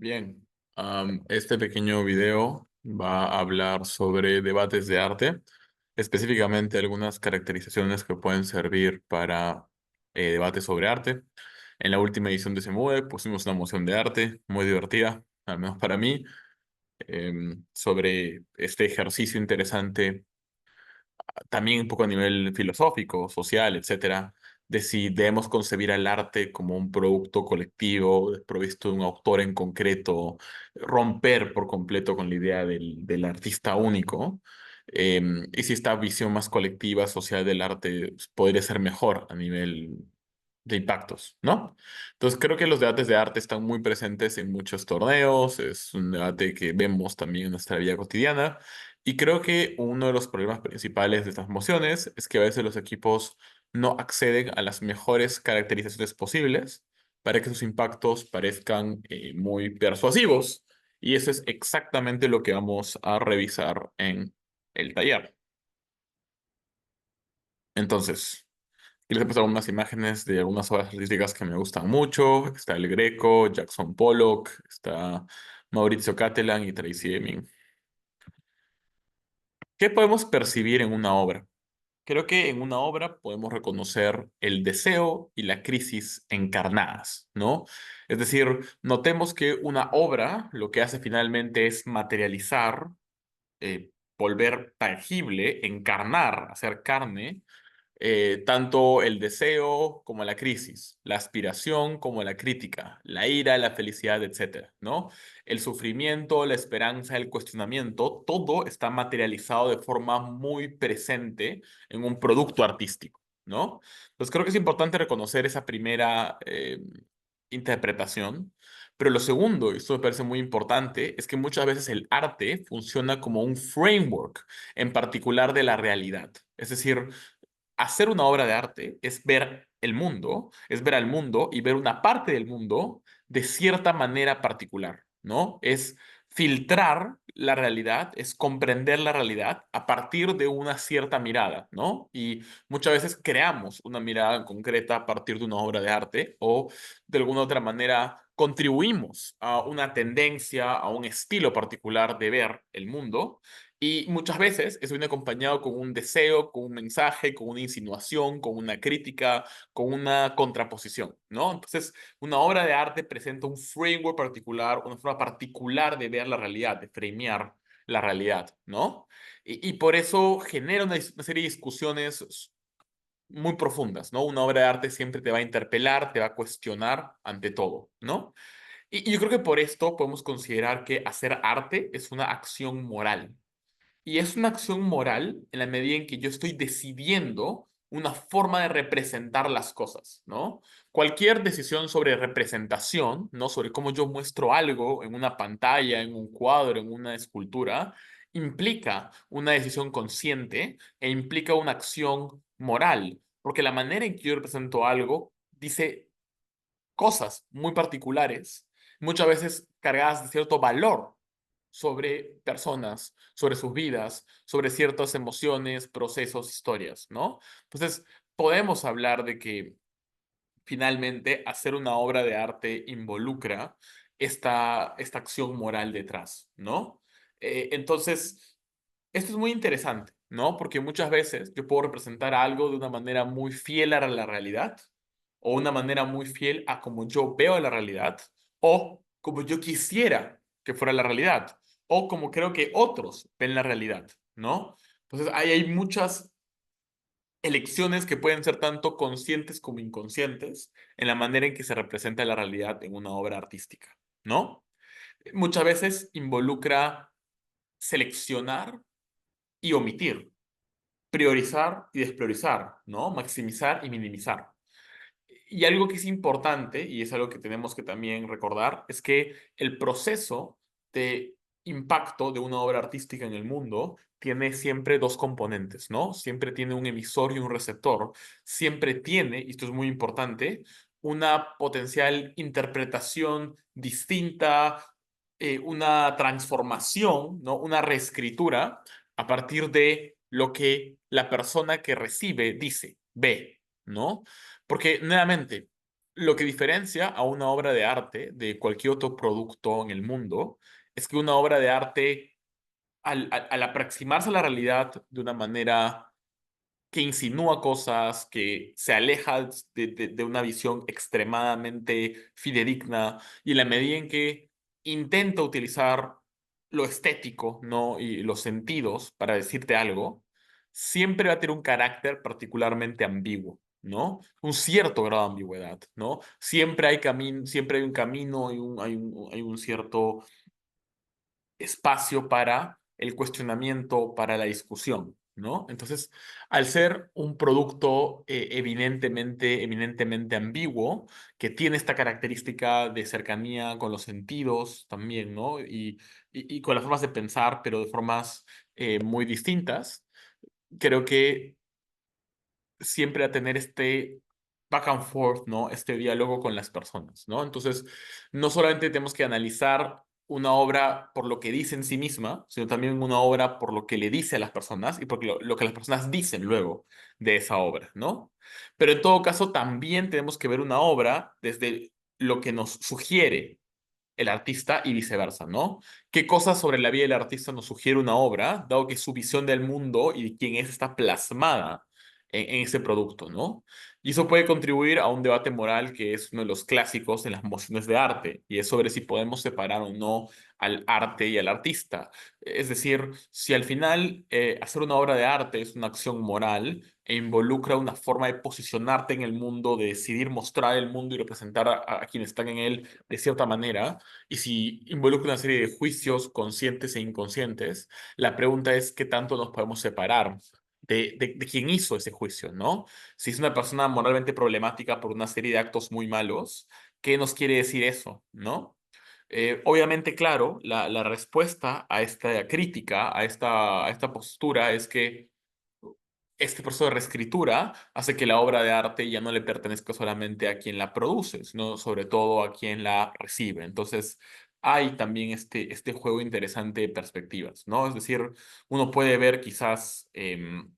Bien, este pequeño video va a hablar sobre debates de arte, específicamente algunas caracterizaciones que pueden servir para debates sobre arte. En la última edición de SEMUDE pusimos una moción de arte muy divertida, al menos para mí, sobre este ejercicio interesante también un poco a nivel filosófico, social, etcétera, de si debemos concebir al arte como un producto colectivo, provisto de un autor en concreto, romper por completo con la idea del artista único, y si esta visión más colectiva, social del arte podría ser mejor a nivel de impactos, ¿no? Entonces creo que los debates de arte están muy presentes en muchos torneos, es un debate que vemos también en nuestra vida cotidiana. Y creo que uno de los problemas principales de estas mociones es que a veces los equipos no acceden a las mejores caracterizaciones posibles para que sus impactos parezcan muy persuasivos. Y eso es exactamente lo que vamos a revisar en el taller. Entonces, aquí les he pasado unas imágenes de algunas obras artísticas que me gustan mucho. Está El Greco, Jackson Pollock, está Maurizio Cattelan y Tracy Emin. ¿Qué podemos percibir en una obra? Creo que en una obra podemos reconocer el deseo y la crisis encarnadas, ¿no? Es decir, notemos que una obra lo que hace finalmente es materializar, volver tangible, encarnar, hacer carne tanto el deseo como la crisis, la aspiración como la crítica, la ira, la felicidad, etcétera, ¿no? El sufrimiento, la esperanza, el cuestionamiento, todo está materializado de forma muy presente en un producto artístico, ¿no? Entonces creo que es importante reconocer esa primera interpretación. Pero lo segundo, y esto me parece muy importante, es que muchas veces el arte funciona como un framework, en particular de la realidad. Es decir, hacer una obra de arte es ver el mundo, es ver al mundo y ver una parte del mundo de cierta manera particular, ¿no? Es filtrar la realidad, es comprender la realidad a partir de una cierta mirada, ¿no? Y muchas veces creamos una mirada concreta a partir de una obra de arte o de alguna otra manera contribuimos a una tendencia, a un estilo particular de ver el mundo y muchas veces eso viene acompañado con un deseo, con un mensaje, con una insinuación, con una crítica, con una contraposición, ¿no? Entonces, una obra de arte presenta un framework particular, una forma particular de ver la realidad, de framear la realidad, ¿no? Y por eso genera una serie de discusiones muy profundas, ¿no? Una obra de arte siempre te va a interpelar, te va a cuestionar ante todo, ¿no? Y yo creo que por esto podemos considerar que hacer arte es una acción moral. Y es una acción moral en la medida en que yo estoy decidiendo una forma de representar las cosas, ¿no? Cualquier decisión sobre representación, ¿no? Sobre cómo yo muestro algo en una pantalla, en un cuadro, en una escultura, implica una decisión consciente e implica una acción moral, porque la manera en que yo represento algo dice cosas muy particulares, muchas veces cargadas de cierto valor sobre personas, sobre sus vidas, sobre ciertas emociones, procesos, historias, ¿no? Entonces, podemos hablar de que finalmente hacer una obra de arte involucra esta acción moral detrás, ¿no? Entonces, esto es muy interesante, ¿no? Porque muchas veces yo puedo representar algo de una manera muy fiel a la realidad o una manera muy fiel a como yo veo la realidad o como yo quisiera que fuera la realidad o como creo que otros ven la realidad, ¿no? Entonces, ahí hay muchas elecciones que pueden ser tanto conscientes como inconscientes en la manera en que se representa la realidad en una obra artística, ¿no? Muchas veces involucra seleccionar y omitir, priorizar y despriorizar, ¿no? Maximizar y minimizar. Y algo que es importante, y es algo que tenemos que también recordar, es que el proceso de impacto de una obra artística en el mundo tiene siempre dos componentes, ¿no? Siempre tiene un emisor y un receptor. Siempre tiene, y esto es muy importante, una potencial interpretación distinta, una transformación, ¿no? Una reescritura a partir de lo que la persona que recibe dice, ve, ¿no? Porque nuevamente, Lo que diferencia a una obra de arte de cualquier otro producto en el mundo es que una obra de arte, al aproximarse a la realidad de una manera que insinúa cosas, que se aleja de una visión extremadamente fidedigna, y en la medida en que intenta utilizar lo estético, ¿no? Y los sentidos para decirte algo, siempre va a tener un carácter particularmente ambiguo, ¿no? Un cierto grado de ambigüedad, ¿no? Siempre hay un camino, hay un cierto espacio para el cuestionamiento, para la discusión, ¿no? Entonces, al ser un producto eminentemente ambiguo, que tiene esta característica de cercanía con los sentidos también, ¿no? Y con las formas de pensar, pero de formas muy distintas, creo que siempre a tener este back and forth, ¿no? Este diálogo con las personas, ¿no? Entonces, no solamente tenemos que analizar una obra por lo que dice en sí misma, sino también una obra por lo que le dice a las personas y por lo que las personas dicen luego de esa obra, ¿no? Pero en todo caso, también tenemos que ver una obra desde lo que nos sugiere el artista y viceversa, ¿no? ¿Qué cosas sobre la vida del artista nos sugiere una obra, dado que su visión del mundo y de quién es está plasmada en ese producto, ¿no? Y eso puede contribuir a un debate moral que es uno de los clásicos en las mociones de arte, y es sobre si podemos separar o no al arte y al artista. Es decir, si al final hacer una obra de arte es una acción moral e involucra una forma de posicionarte en el mundo, de decidir mostrar el mundo y representar a quienes están en él de cierta manera, y si involucra una serie de juicios conscientes e inconscientes, la pregunta es qué tanto nos podemos separar de quién hizo ese juicio, ¿no? Si es una persona moralmente problemática por una serie de actos muy malos, ¿qué nos quiere decir eso, ¿no? Obviamente, claro, la respuesta a esta crítica, a esta postura, es que este proceso de reescritura hace que la obra de arte ya no le pertenezca solamente a quien la produce, sino sobre todo a quien la recibe. Entonces, hay también este juego interesante de perspectivas, ¿no? Es decir, uno puede ver quizás en,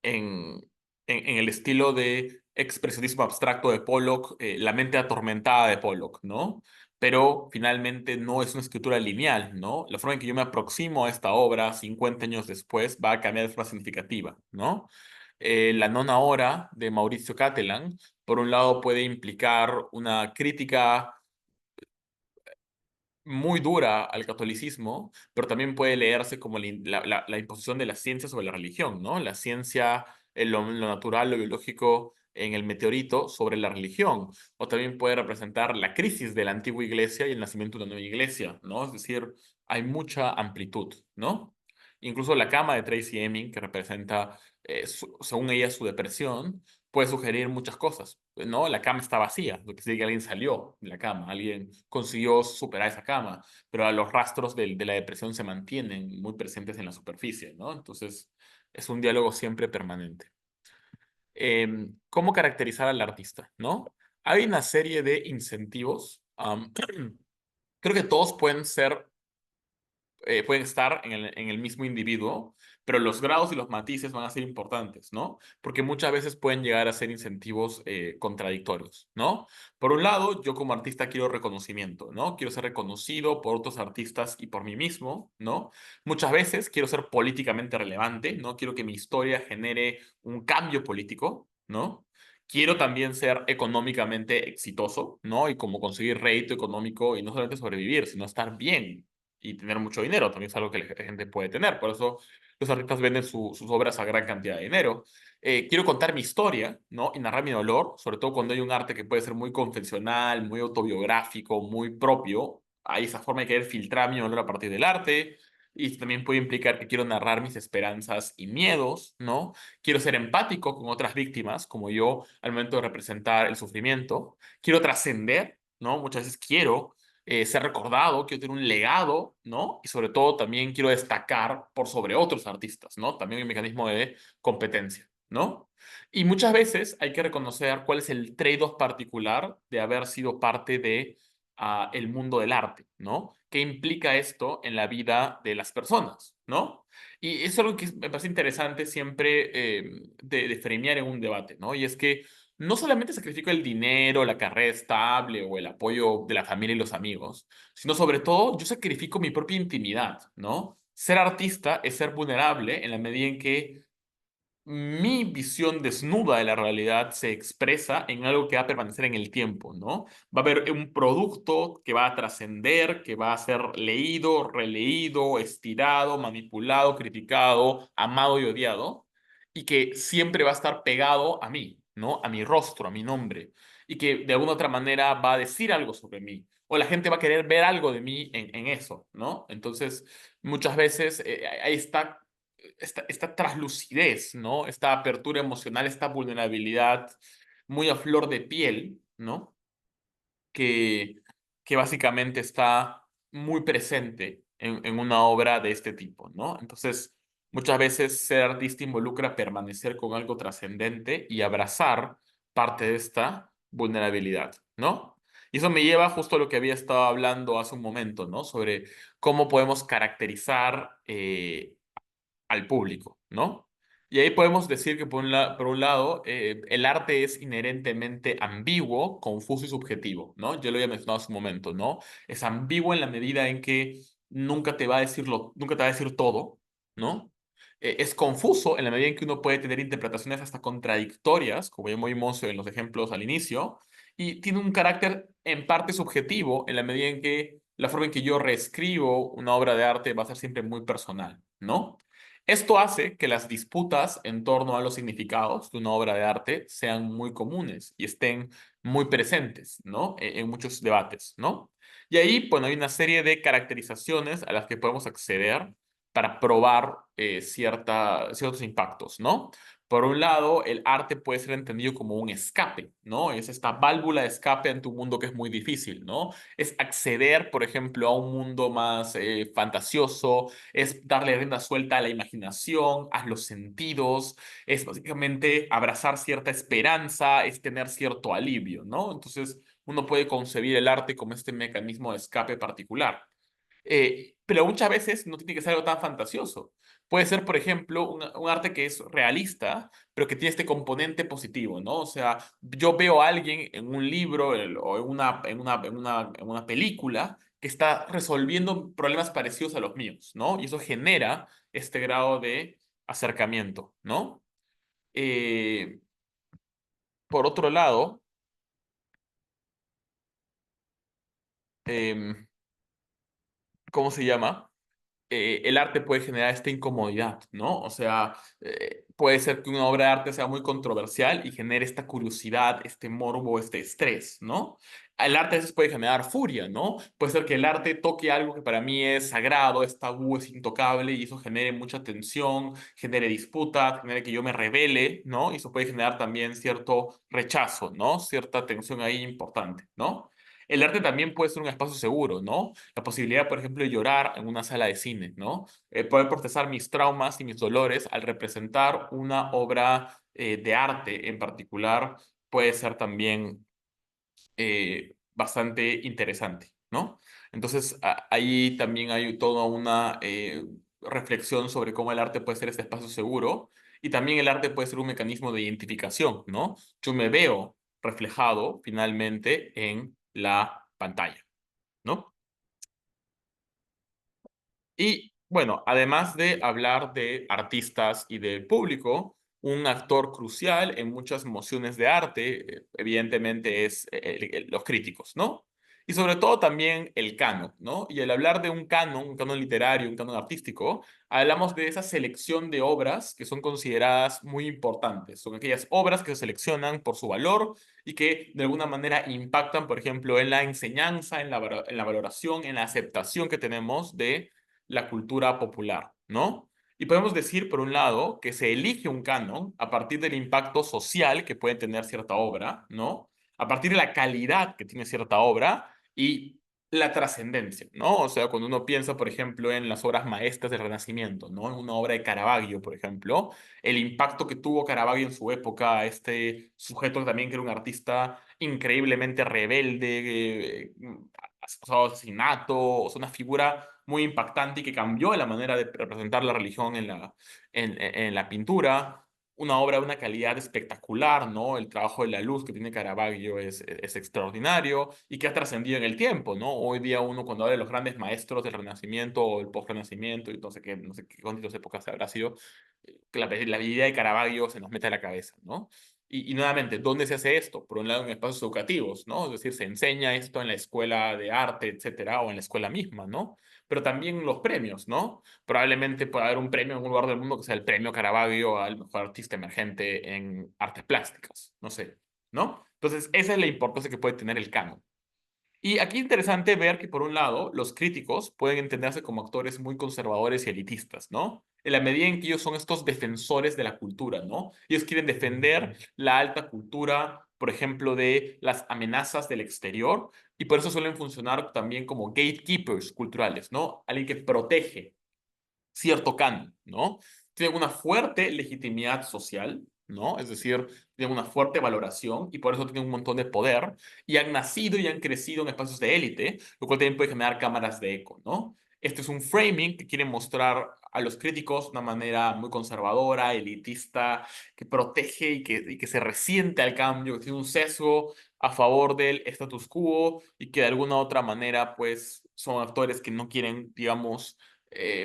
en el estilo de expresionismo abstracto de Pollock, la mente atormentada de Pollock, ¿no? Pero finalmente no es una escritura lineal, ¿no? La forma en que yo me aproximo a esta obra 50 años después va a cambiar de forma significativa, ¿no? La nona hora de Mauricio Catalan, por un lado, puede implicar una crítica muy dura al catolicismo, pero también puede leerse como la imposición de la ciencia sobre la religión, ¿no? La ciencia, lo natural, lo biológico en el meteorito sobre la religión. O también puede representar la crisis de la antigua iglesia y el nacimiento de una nueva iglesia, ¿no? Es decir, hay mucha amplitud, ¿no? Incluso la cama de Tracy Emin, que representa, según ella, su depresión, puede sugerir muchas cosas, ¿no? La cama está vacía, lo que significa que alguien salió de la cama, alguien consiguió superar esa cama, pero los rastros de la depresión se mantienen muy presentes en la superficie, ¿no? Entonces, es un diálogo siempre permanente. ¿Cómo caracterizar al artista, no? Hay una serie de incentivos. Creo que todos pueden estar en el mismo individuo, pero los grados y los matices van a ser importantes, ¿no? Porque muchas veces pueden llegar a ser incentivos contradictorios, ¿no? Por un lado, yo como artista quiero reconocimiento, ¿no? Quiero ser reconocido por otros artistas y por mí mismo, ¿no? Muchas veces quiero ser políticamente relevante, ¿no? Quiero que mi historia genere un cambio político, ¿no? Quiero también ser económicamente exitoso, ¿no? Y como conseguir rédito económico y no solamente sobrevivir, sino estar bien y tener mucho dinero. También es algo que la gente puede tener. Por eso los artistas venden sus obras a gran cantidad de dinero. Quiero contar mi historia, ¿no? Y narrar mi dolor, sobre todo cuando hay un arte que puede ser muy confesional, muy autobiográfico, muy propio. Hay esa forma de querer filtrar mi dolor a partir del arte. Y también puede implicar que quiero narrar mis esperanzas y miedos, ¿no? Quiero ser empático con otras víctimas, como yo, al momento de representar el sufrimiento. Quiero trascender, ¿no? Muchas veces quiero ser recordado, quiero tener un legado, ¿no? Y sobre todo también quiero destacar por sobre otros artistas, ¿no? También hay un mecanismo de competencia, ¿no? Y muchas veces hay que reconocer cuál es el trade-off particular de haber sido parte de el mundo del arte, ¿no? ¿Qué implica esto en la vida de las personas, ¿no? Y es algo que me parece interesante siempre de framear en un debate, ¿no? Y es que no solamente sacrifico el dinero, la carrera estable o el apoyo de la familia y los amigos, sino sobre todo yo sacrifico mi propia intimidad, ¿no? Ser artista es ser vulnerable en la medida en que mi visión desnuda de la realidad se expresa en algo que va a permanecer en el tiempo, ¿no? Va a haber un producto que va a trascender, que va a ser leído, releído, estirado, manipulado, criticado, amado y odiado, y que siempre va a estar pegado a mí, ¿no? A mi rostro, a mi nombre, y que de alguna otra manera va a decir algo sobre mí. O la gente va a querer ver algo de mí en eso, ¿no? Entonces, muchas veces ahí está esta traslucidez, ¿no? Esta apertura emocional, esta vulnerabilidad muy a flor de piel, ¿no? Que, que básicamente está muy presente en una obra de este tipo, ¿no? Entonces, muchas veces ser artista involucra permanecer con algo trascendente y abrazar parte de esta vulnerabilidad, ¿no? Y eso me lleva justo a lo que había estado hablando hace un momento, ¿no? Sobre cómo podemos caracterizar al público, ¿no? Y ahí podemos decir que por un lado, el arte es inherentemente ambiguo, confuso y subjetivo, ¿no? Yo lo había mencionado hace un momento, ¿no? Es ambiguo en la medida en que nunca te va a decir todo, ¿no? Es confuso en la medida en que uno puede tener interpretaciones hasta contradictorias, como ya vimos en los ejemplos al inicio, y tiene un carácter en parte subjetivo en la medida en que la forma en que yo reescribo una obra de arte va a ser siempre muy personal, ¿no? Esto hace que las disputas en torno a los significados de una obra de arte sean muy comunes y estén muy presentes, ¿no? En muchos debates, ¿no? Y ahí, bueno, hay una serie de caracterizaciones a las que podemos acceder para probar ciertos impactos, ¿no? Por un lado, el arte puede ser entendido como un escape, ¿no? Es esta válvula de escape ante un mundo que es muy difícil, ¿no? Es acceder, por ejemplo, a un mundo más fantasioso, es darle rienda suelta a la imaginación, a los sentidos, es básicamente abrazar cierta esperanza, es tener cierto alivio, ¿no? Entonces, uno puede concebir el arte como este mecanismo de escape particular. Pero muchas veces no tiene que ser algo tan fantasioso. Puede ser, por ejemplo, un arte que es realista, pero que tiene este componente positivo, ¿no? O sea, yo veo a alguien en un libro o en una película que está resolviendo problemas parecidos a los míos, ¿no? Y eso genera este grado de acercamiento, ¿no? Eh, por otro lado, em, ¿cómo se llama? El arte puede generar esta incomodidad, ¿no? O sea, puede ser que una obra de arte sea muy controversial y genere esta curiosidad, este morbo, este estrés, ¿no? El arte a veces puede generar furia, ¿no? Puede ser que el arte toque algo que para mí es sagrado, es tabú, es intocable y eso genere mucha tensión, genere disputa, genere que yo me rebele, ¿no? Y eso puede generar también cierto rechazo, ¿no? Cierta tensión ahí importante, ¿no? El arte también puede ser un espacio seguro, ¿no? La posibilidad, por ejemplo, de llorar en una sala de cine, ¿no? Poder procesar mis traumas y mis dolores al representar una obra de arte en particular puede ser también bastante interesante, ¿no? Entonces, ahí también hay toda una reflexión sobre cómo el arte puede ser este espacio seguro y también el arte puede ser un mecanismo de identificación, ¿no? Yo me veo reflejado finalmente en la pantalla, ¿no? Y bueno, además de hablar de artistas y del público, un actor crucial en muchas mociones de arte, evidentemente, es los críticos, ¿no? Y sobre todo también el canon, ¿no? Y al hablar de un canon literario, un canon artístico, hablamos de esa selección de obras que son consideradas muy importantes. Son aquellas obras que se seleccionan por su valor y que de alguna manera impactan, por ejemplo, en la enseñanza, en la valoración, en la aceptación que tenemos de la cultura popular, ¿no? Y podemos decir, por un lado, que se elige un canon a partir del impacto social que puede tener cierta obra, ¿no? A partir de la calidad que tiene cierta obra y la trascendencia, ¿no? O sea, cuando uno piensa, por ejemplo, en las obras maestras del Renacimiento, ¿no? En una obra de Caravaggio, por ejemplo, el impacto que tuvo Caravaggio en su época, este sujeto también que era un artista increíblemente rebelde, acusado de asesinato, o sea, una figura muy impactante y que cambió la manera de representar la religión en la pintura. una obra de una calidad espectacular, ¿no? El trabajo de la luz que tiene Caravaggio es extraordinario y que ha trascendido en el tiempo, ¿no? Hoy día uno cuando habla de los grandes maestros del Renacimiento o el post-Renacimiento y no sé qué cuántas épocas habrá sido, la idea de Caravaggio se nos mete a la cabeza, ¿no? Y nuevamente, ¿dónde se hace esto? Por un lado, en espacios educativos, ¿no? Es decir, se enseña esto en la escuela de arte, etcétera, o en la escuela misma, ¿no? Pero también los premios, ¿no? Probablemente pueda haber un premio en algún lugar del mundo que sea el premio Caravaggio al mejor artista emergente en artes plásticas, no sé, ¿no? Entonces, esa es la importancia que puede tener el canon. Y aquí es interesante ver que, por un lado, los críticos pueden entenderse como actores muy conservadores y elitistas, ¿no? En la medida en que ellos son estos defensores de la cultura, ¿no? Ellos quieren defender la alta cultura, por ejemplo, de las amenazas del exterior, y por eso suelen funcionar también como gatekeepers culturales, ¿no? Alguien que protege cierto canon, ¿no? Tienen una fuerte legitimidad social, ¿no? Es decir, tienen una fuerte valoración y por eso tienen un montón de poder y han nacido y han crecido en espacios de élite, lo cual también puede generar cámaras de eco, ¿no? Este es un framing que quiere mostrar a los críticos de una manera muy conservadora, elitista, que protege y que se resiente al cambio, que tiene un sesgo a favor del status quo y que de alguna u otra manera, pues, son actores que no quieren, digamos,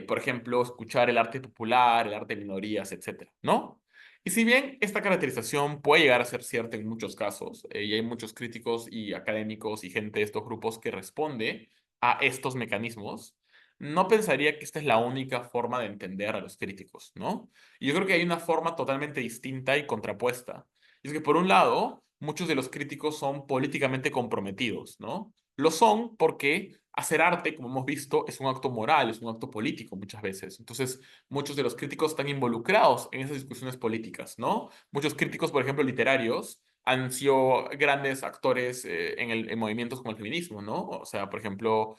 por ejemplo, escuchar el arte popular, el arte de minorías, etcétera, ¿no? Y si bien esta caracterización puede llegar a ser cierta en muchos casos, y hay muchos críticos y académicos y gente de estos grupos que responde a estos mecanismos, no pensaría que esta es la única forma de entender a los críticos, ¿no? Y yo creo que hay una forma totalmente distinta y contrapuesta. Y es que, por un lado, muchos de los críticos son políticamente comprometidos, ¿no? Lo son porque hacer arte, como hemos visto, es un acto moral, es un acto político muchas veces. Entonces, muchos de los críticos están involucrados en esas discusiones políticas, ¿no? Muchos críticos, por ejemplo, literarios, han sido grandes actores en movimientos como el feminismo, ¿no? O sea, por ejemplo,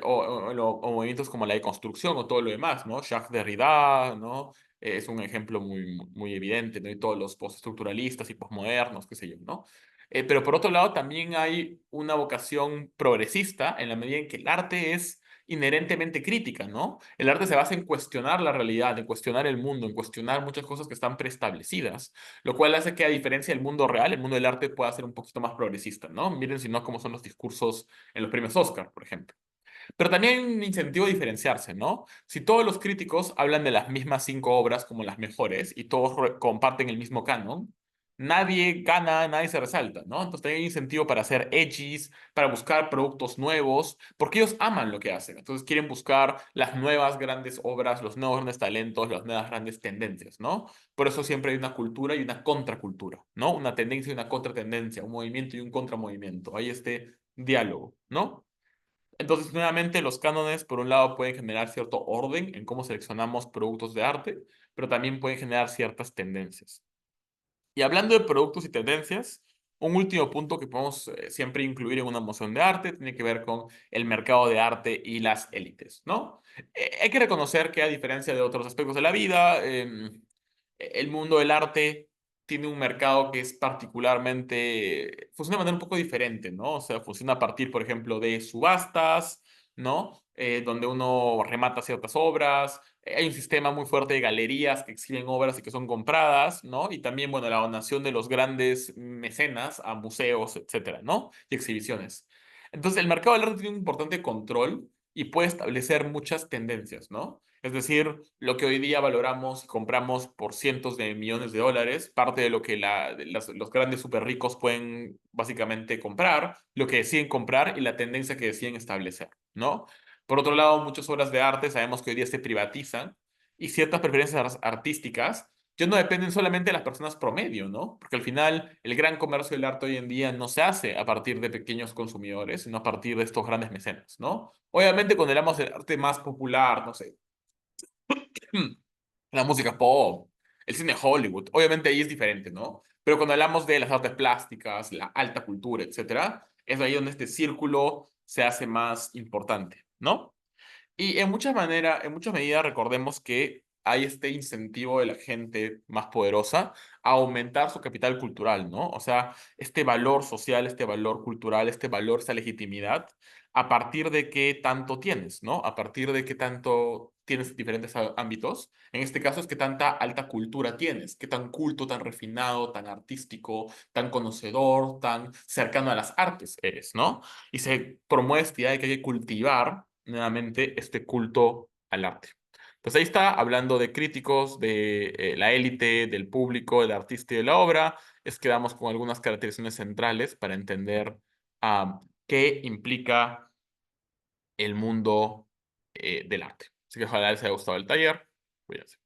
o movimientos como la deconstrucción o todo lo demás, ¿no? Jacques Derrida, ¿no? Es un ejemplo muy evidente, ¿no? Y todos los postestructuralistas y posmodernos, qué sé yo, ¿no? Pero por otro lado, también hay una vocación progresista en la medida en que el arte es inherentemente crítica, ¿no? El arte se basa en cuestionar la realidad, en cuestionar el mundo, en cuestionar muchas cosas que están preestablecidas, lo cual hace que, a diferencia del mundo real, el mundo del arte pueda ser un poquito más progresista, ¿no? Miren si no cómo son los discursos en los premios Oscar, por ejemplo. Pero también hay un incentivo a diferenciarse, ¿no? Si todos los críticos hablan de las mismas cinco obras como las mejores y todos comparten el mismo canon, nadie gana, nadie se resalta, ¿no? Entonces también hay incentivo para hacer edgys, para buscar productos nuevos, porque ellos aman lo que hacen. Entonces quieren buscar las nuevas grandes obras, los nuevos grandes talentos, las nuevas grandes tendencias, ¿no? Por eso siempre hay una cultura y una contracultura, ¿no? Una tendencia y una contratendencia, un movimiento y un contramovimiento. Hay este diálogo, ¿no? Entonces, nuevamente, los cánones, por un lado, pueden generar cierto orden en cómo seleccionamos productos de arte, pero también pueden generar ciertas tendencias. Y hablando de productos y tendencias, un último punto que podemos siempre incluir en una moción de arte tiene que ver con el mercado de arte y las élites, ¿no? Hay que reconocer que, a diferencia de otros aspectos de la vida, el mundo del arte tiene un mercado que es particularmente, funciona de manera un poco diferente, ¿no? O sea, funciona a partir, por ejemplo, de subastas, ¿no? Donde uno remata ciertas obras. Hay un sistema muy fuerte de galerías que exhiben obras y que son compradas, ¿no? Y también, bueno, la donación de los grandes mecenas a museos, etcétera, ¿no? Y exhibiciones. Entonces, el mercado del arte tiene un importante control y puede establecer muchas tendencias, ¿no? Es decir, lo que hoy día valoramos y compramos por cientos de millones de dólares, parte de lo que los grandes super ricos pueden básicamente comprar, lo que deciden comprar y la tendencia que deciden establecer, ¿no? Por otro lado, muchas obras de arte sabemos que hoy día se privatizan y ciertas preferencias artísticas ya no dependen solamente de las personas promedio, ¿no? Porque al final el gran comercio del arte hoy en día no se hace a partir de pequeños consumidores, sino a partir de estos grandes mecenas, ¿no? Obviamente cuando hablamos del arte más popular, no sé, la música pop, el cine Hollywood, obviamente ahí es diferente, ¿no? Pero cuando hablamos de las artes plásticas, la alta cultura, etcétera, es ahí donde este círculo se hace más importante, ¿no? Y en muchas medidas recordemos que hay este incentivo de la gente más poderosa a aumentar su capital cultural, ¿no? O sea, este valor social, este valor cultural, este valor, esta legitimidad, a partir de qué tanto tienes, ¿no? A partir de qué tanto tienes diferentes ámbitos. En este caso es qué tanta alta cultura tienes, qué tan culto, tan refinado, tan artístico, tan conocedor, tan cercano a las artes eres, ¿no? Y se promueve esta idea de que hay que cultivar nuevamente este culto al arte. Pues ahí está, hablando de críticos, de la élite, del público, del artista y de la obra, es que damos con algunas caracterizaciones centrales para entender qué implica el mundo del arte. Así que ojalá les haya gustado el taller. Cuídense.